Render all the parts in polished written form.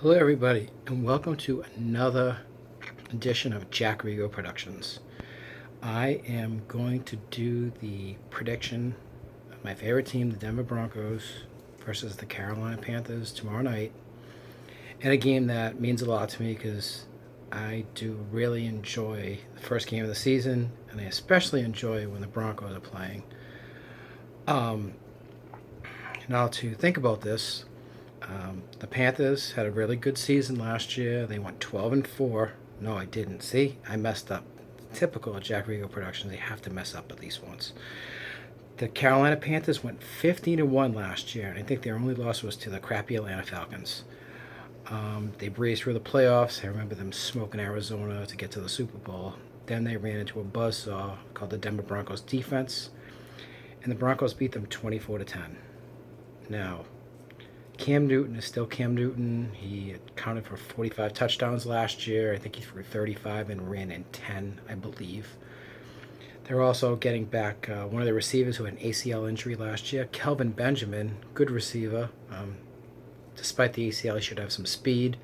Hello, everybody, and welcome to another edition of Jack Rigo Productions. I am going to do the prediction of my favorite team, the Denver Broncos, versus the Carolina Panthers tomorrow night, and a game that means a lot to me because I do really enjoy the first game of the season, and I especially enjoy when the Broncos are playing. Um, Now, to think about this, the Panthers had a really good season last year. They went 12-4. No, I didn't. See, I messed up. Typical of Jack Rigo Productions. They have to mess up at least once. The Carolina Panthers went 15-1 last year, and I think their only loss was to the crappy Atlanta Falcons. They breezed through the playoffs. I remember them smoking Arizona to get to the Super Bowl. Then they ran into a buzzsaw called the Denver Broncos defense, and the Broncos beat them 24-10. Now, Cam Newton is still Cam Newton. He accounted for 45 touchdowns last year. I think he threw 35 and ran in 10, I believe. They're also getting back one of the receivers who had an ACL injury last year, Kelvin Benjamin, good receiver. Despite the ACL, he should have some speed.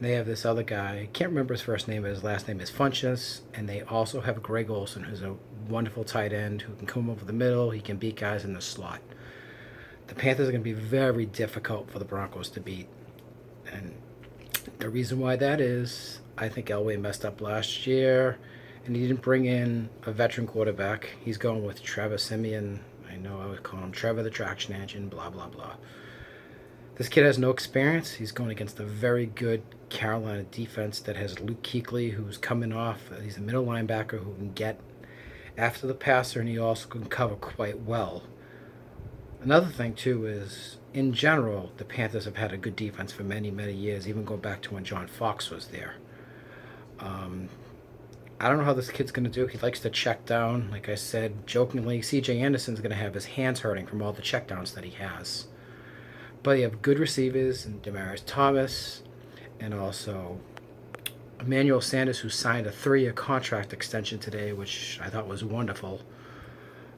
They have this other guy, I can't remember his first name, but his last name is Funchess. And they also have Greg Olsen, who's a wonderful tight end who can come over the middle. He can beat guys in the slot. The Panthers are going to be very difficult for the Broncos to beat. And the reason why that is, I think Elway messed up last year, and he didn't bring in a veteran quarterback. He's going with Trevor Siemian. I know I would call him Trevor the Traction Engine, blah, blah, blah. This kid has no experience. He's going against a very good Carolina defense that has Luke Kuechly, who's coming off. He's a middle linebacker who can get after the passer, and he also can cover quite well. Another thing, too, is in general, the Panthers have had a good defense for many, many years, even going back to when John Fox was there. I don't know how this kid's going to do. He likes to check down. Like I said, jokingly, CJ Anderson's going to have his hands hurting from all the checkdowns that he has. But you have good receivers, and Demaryius Thomas, and also Emmanuel Sanders, who signed a 3-year contract extension today, which I thought was wonderful.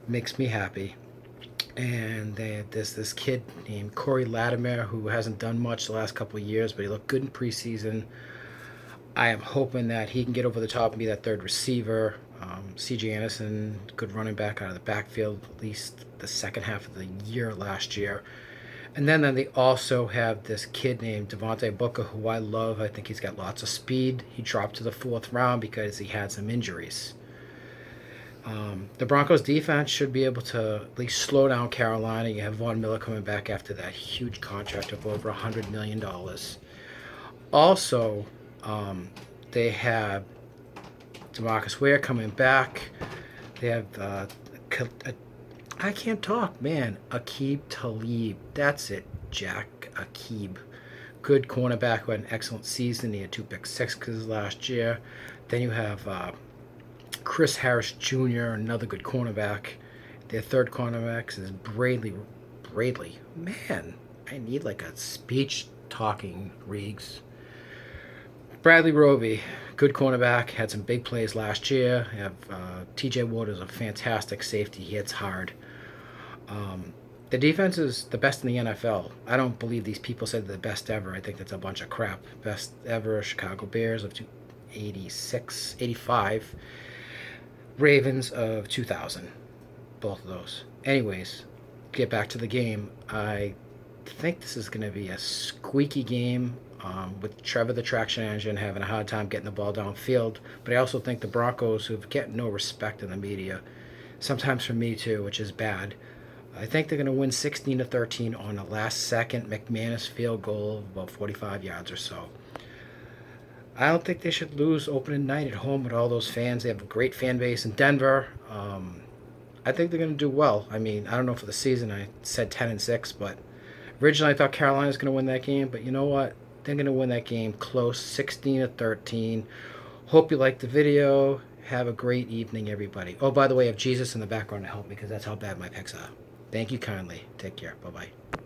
Makes me happy. And there's this kid named Corey Latimer who hasn't done much the last couple of years, but he looked good in preseason. I am hoping that he can get over the top and be that third receiver. C.J. Anderson, good running back out of the backfield, at least the second half of the year last year. And then they also have this kid named Devontae Booker, who I love. I think he's got lots of speed. He dropped to the 4th round because he had some injuries. The Broncos defense should be able to at least slow down Carolina. You have Von Miller coming back after that huge contract of over $100 million. Also, they have DeMarcus Ware coming back. They have, I can't talk, man. Aqib Talib. That's it, Jack Aqib. Good cornerback who had an excellent season. He had 2 pick sixes last year. Then you have Chris Harris Jr., another good cornerback. Their third cornerback is Bradley. Man, I need like a speech talking Riggs. Bradley Roby, good cornerback, had some big plays last year. You have TJ Ward is a fantastic safety. He hits hard. The defense is the best in the NFL. I don't believe these people said they're the best ever. I think that's a bunch of crap. Best ever, Chicago Bears of 86, 85. Ravens of 2000. Both of those. Anyways, get back to the game. I think this is going to be a squeaky game with Trevor the Traction Engine having a hard time getting the ball downfield. But I also think the Broncos, who've get no respect in the media, sometimes from me too, which is bad, I think they're going to win 16-13 on a last-second McManus field goal of about 45 yards or so. I don't think they should lose opening night at home with all those fans. They have a great fan base in Denver. I think they're going to do well. I mean, I don't know for the season. I said 10-6, but originally I thought Carolina was going to win that game. But you know what? They're going to win that game close, 16-13. Hope you liked the video. Have a great evening, everybody. Oh, by the way, I have Jesus in the background to help me because that's how bad my picks are. Thank you kindly. Take care. Bye-bye.